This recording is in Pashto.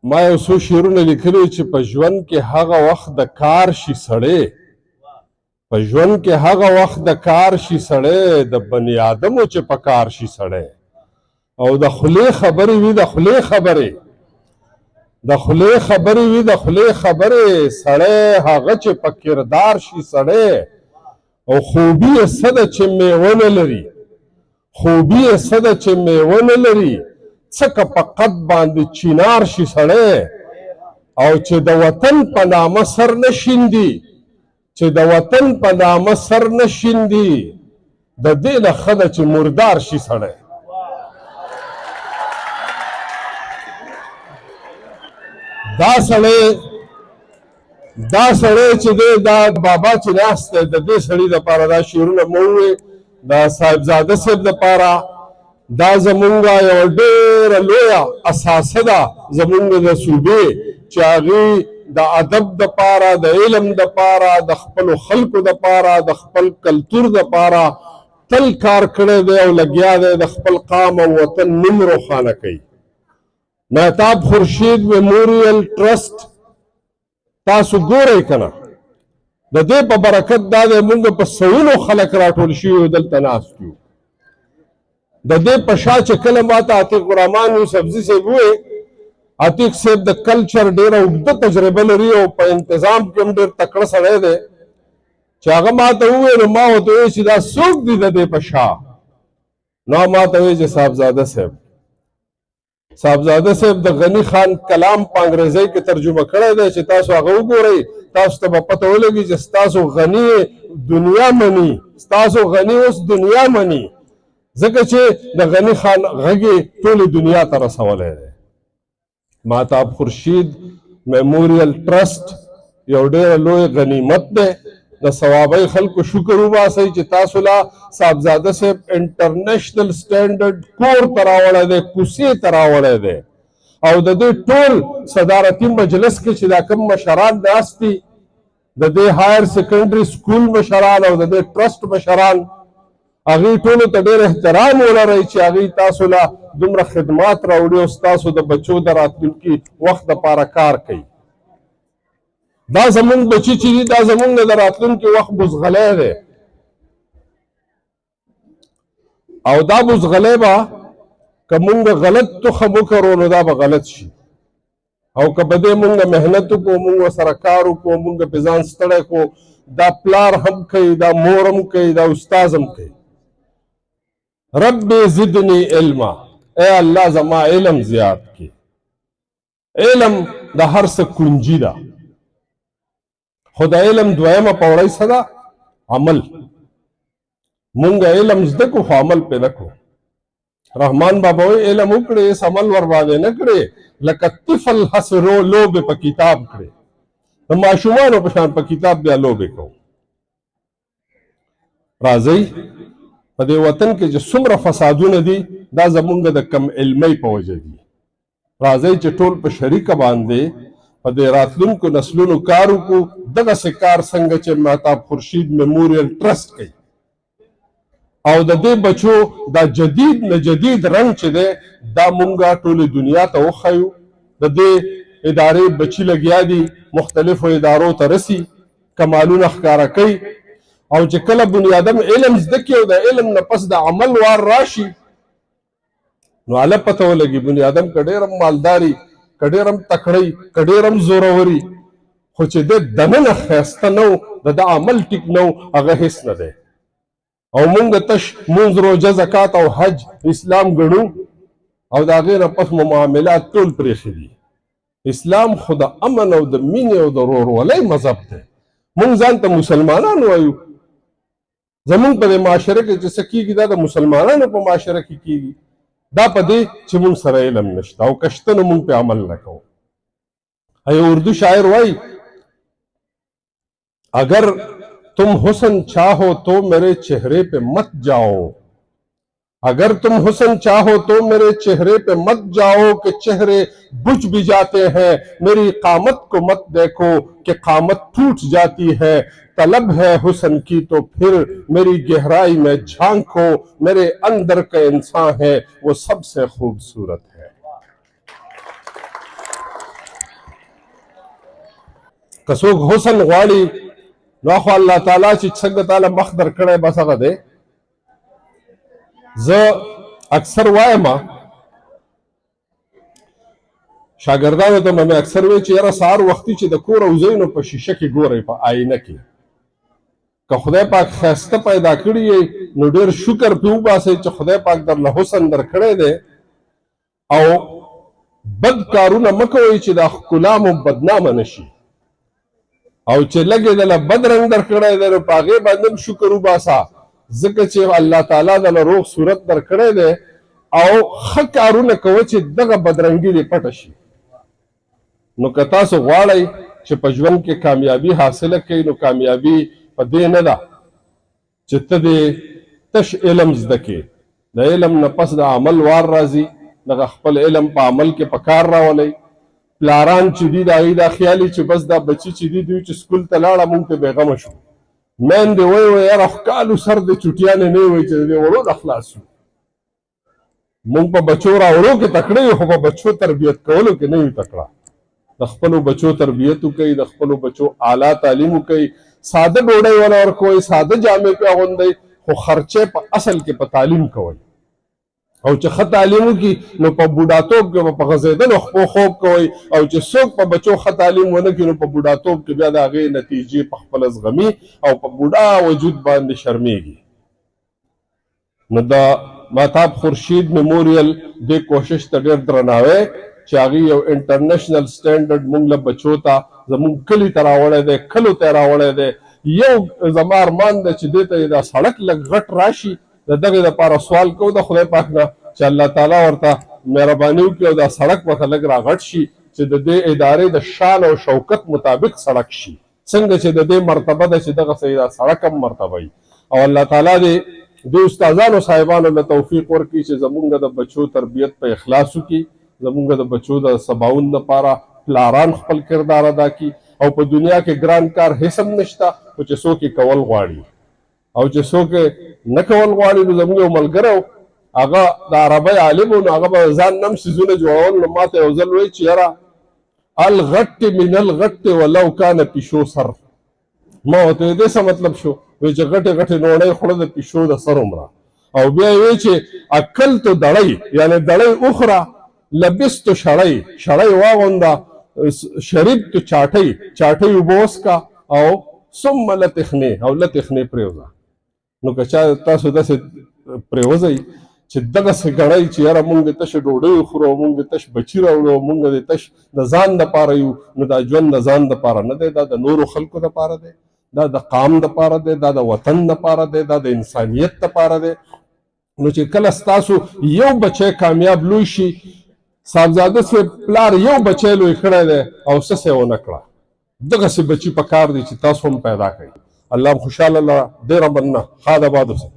ما یو څو شعرونه لیکلي چې په ژوند کې هغه وخت د کار شي سړی، په ژوند کې هغه وخت د کار شي سړی، د بني آدمو چې په کار شي سړی، او د خولې خبرې وي، د خولې خبرې، د خولې خبرې وي، د خولې خبرې، سړی هغه چې په کردار شي سړی، او خوبي یې څه ده چې میوه نه لري، خوبي یې څه ده چې میوه نه لري، څه که په قد باندې چینار شي سړی، او چې د وطن په نامه سر نه شیندي، چې د وطن په نامه سر نه شیندي، د دې نه ښه ده چې مردار شي سړی. دا سړی چې دی دا بابا چې ناست دی، د دې سړي دپاره دا شعرونه مو ووې، دا صاحبزاده صاحب دپاره دا زمونږ یوه ډېره لویه اثاثه ده زمونږ د صوبې، چې هغې د ادب دپاره، د علم دپاره، د خپلو خلکو دپاره، د خپل کلتور دپاره تل کار کړی دی او لګیا دی د خپل قام او وطن نوم روښانه کوي. مهتاب خورشید میموریل ټرسټ تاسو ګورئ که نه، د دې په برکت دا دی مونږ په سوونو خلک راټول شوي دلته ناست یو. د دې په شا چې کله ماته عتیق الرحمن یوسفزي صاحب ووې، عتیق صاحب د کلچر ډېره اوږده تجربه لري او په انتظام کې هم ډېر تکړه سړی دی، چې هغه ماته ووې نو ما ورته وویل چې دا څوک دي د دې په شا؟ نو ماته وویل چې صاحبزاده صاحب د غني خان کلام په انګریزۍ کې ترجمه کړی دی، چې تاسو هغه وګورئ، تاسو ته به پته ولګي چې ستاسو غني دنیا مني، ستاسو غني اوس دنیا مني، ځکه چې د غني خان غږ یې ټولې دنیا ته رسولی دی. مهتاب خورشید میموریل ټرسټ یو ډېره لوی غنیمت دی. د ثوابۍ خلکو شکر وباسئ چې تاسو لا صاحبزاده صاحب انټرنیشنل سټینډرډ کور ته راوړی دی، کوڅې ته راوړی دی، او د دې ټول صدارتي مجلس کې چې دا کوم مشران ناست دي، د دې هایر سیکنډري سکول مشران او د دې ټرسټ مشران، هغې ټولو ته ډېر احترام ولرئ چې هغې تاسو له دومره خدمات راوړي او ستاسو د بچو د راتلونکي وخت دپاره کار کوي. دا زمونږ بچي چې دي دا زمونږ د راتلونکي وخت بزغلی دی، او دا بزغلی به که مونږ غلط تخم وکرو نو دا به غلط شي، او که په دې مونږ محنت وکړو، مونږ ورسره کار وکړو، مونږ پې ځان ستړی کړو، دا پلار هم کوي، دا مور هم کوي، دا استاذ هم کوي. رب زدنی علما، اے الله زما علم زیات کړي. علم د هر څه کنجي ده، خو د علم دویمه پوړۍ څه ده؟ عمل. مونږ علم زده کړو خو عمل پې نه کړو. رحمان بابا وایي علم وکړې هېڅ عمل ورباندې نه کړې، لکه طفل هسې لوبې په کتاب کړې. د ماشومانو په شان په کتاب بیا لوبې کوو. راځئ په دې وطن کې چې څومره فسادونه دي دا زمونږ د کم علمۍ په وجه دي. راځئ چې ټول په شریکه باندې په دې راتلونکو نسلونو کار وکړو. دغسې کار څنګه چې مهتاب خورشید میموریل ټرسټ کوي، او د دې بچو دا جدید نه جدید رنګ چې دی دا مونږه ټولې دنیا ته وښیو. د دې ادارې بچي لګیا دي، مختلفو ادارو ته رسي، کمالونه ښکاره کوي، او چې کله بني آدم علم زده کړي او د علم نه پس د عمل وار راشي نو هله پته ولګي بني آدم که ډېر هم مالداري، که ډېر هم تکړی، که ډېر هم زوروري، خو چې د دننه ښایسته نه و، د ده عمل ټیک نه و، هغه هېڅ نه دی. او مونږ تش مونځ، روژه، زکات او حج اسلام ګڼو، او د هغې نه پس مو معاملات ټول پرېښي دي. اسلام خو د امن او د مینې او د ورورولۍ مذهب دی. مونږ ځان ته مسلمانان وایو. زمونږ په دې معاشره کې چې څه کېږي دا د مسلمانانو په معاشره کې کېږي. دا په دې چې مونږ سره علم نشته، او که شته نو مونږ پې عمل نه کوو. یو اردو شاعر وایي اگر तुम हुस्न चाहो तो मेरे चेहरे पे मत जाओ, अगर तुम हुस्न चाहो तो मेरे चेहरे पे मत जाओ कि चेहरे बुझ भी जाते हैं, मेरी कामत को मत देखो कि कामत टूट जाती है, तलब है हुस्न की तो फिर मेरी गहराई में झांको, मेरे अंदर का इंसान है वो सबसे खूबसूरत है. که څوک حسن غواړي نو خو الله تعالی چې څنګه تعالی مخ در کړی بس هغه دی. زه اکثر وایم شاګردانو ته مې اکثر وایي چې یاره سهار وختي چې د کور وځئ نو په شیشه کې ګورئ، په آینه کې. که خدای پاک ښایسته پیدا کړي یې نو ډېر شکر پرې وباسئ چې خدای پاک درله حسن در کړی دی، او بد کارونه مه کوئ چې دا ښکلا مو بدنامه نه شي. او چې لږې دله بد رنګ در کړی دی نو په هغې باندې هم شکر وباسه، ځکه چې الله تعالی دله روغ صورت در کړی دی، او ښه کارونه کوه چې دغه بدرنګي دې پټه شي. نو که تاسو غواړئ چې په ژوند کې کامیابي حاصله کړئ نو کامیابي په دې نه ده چې ته دې تش علم زده کړې، د علم نه پس د عمل وار راځي. دغه خپل علم په عمل کې په کار راولئ. پلاران چې دي د هغوی دا خیالي چې بس دا بچي چې دي دوی چې سکول ته لاړه مونږ ته بېغمه شو. میندې وایي یاره ښکالو سر د چوټیانې نه وایي چې د دې وړو نه خلاص شو. مونږ په بچو راوړو کې تکړه یو، خو په بچو تربیت کولو کې نه یو تکړه. د خپلو بچو تربیت وکړئ، د خپلو بچو اعلی تعلیم وکړئ، ساده ډوډۍ وله ورکوئ، ساده جامې پې اغوندئ، خو خرچې په اصل کې په تعلیم کوئ. او چې ښه تعلیم وکړي نو په بوډاتوب کې به په غځېدلو خپو خوب کوئ، او چې څوک په بچو ښه تعلیم ونه کړي نو په بوډاتوب کې بیا د هغې نتیجې په خپله زغمي او په بوډا وجود باندې شرمېږي. نو د مهتاب خورشید میموریل دې کوشش ته ډېر درناوی چې هغې یو انټرنیشنل سټینډرډ مونږ له بچو ته زمونږ کلي ته راوړی دی، کلو ته یې راوړی دی. یو زما ارمان دی چې دې ته یې دا سړک لږ غټ راشي. د دغې دپاره سوال کوو د خدای پاک نه چې الله تعالی ورته مهرباني وکړي او دا سړک ورته لږ راغټ شي چې د دې ادارې د شان او شوکت مطابق سړک شي، څنګه چې د دې مرتبه ده چې دغسې دا سړک هم مرتبه وي. او الله تعالی دې د استادانو صاحبانو له توفیق ورکړي چې زمونږ د بچو تربیت په اخلاص وکړي، زمونږ د بچو د سباون لپاره پلاران خپل کردار ادا کړي. او په دنیا کې ګران کار هېڅ هم نشته، خو چې څوک یې کول غواړي، او چې څوک یې نه کول غواړي نو زموږ یو ملګری و هغه د عربۍ عالم و، نو هغه به ځان نه هم څیزونه جوړول. نو ما ته یو ځل وایي چې یاره الغټ من الغټ ولو کانه پیشو سر. ما ورته وایي دې څه مطلب شو؟ وایي چې غټې غټې نوڼۍ خوړه د پیشو د سر عمره. او بیا یې وایي چې اکلتو دړۍ، یعنې دړۍ اخره، لبستو شړۍ، شړۍ واغونده، شربتو چاټۍ، چاټۍ اوبه وڅښه، او ثم لتخنې، او لتخنې پرېوځه. نو که چا تاسو داسې پرېوځئ چې دغسې ګڼئ چې یاره مونږ د تشه ډوډۍ وخورو، مونږ د تش بچي راوړو، مونږ د تش د ځان دپاره یو، نو دا ژوند د ځان دپاره نه دی، دا د نورو خلکو دپاره دی، دا د قام دپاره دی، دا د وطن دپاره دی، دا د انسانیت دپاره دی. نو چې کله ستاسو یو بچی کامیاب لوی شي، صاحبزاده صاحب پلار یو بچی لوی کړی دی او څه یې ونه کړه، دغسې بچي په کار دی چې تاسو هم پیدا کړئ. الله خوشحاله لره، ډېره مننه. ښاد آباد اوسئ.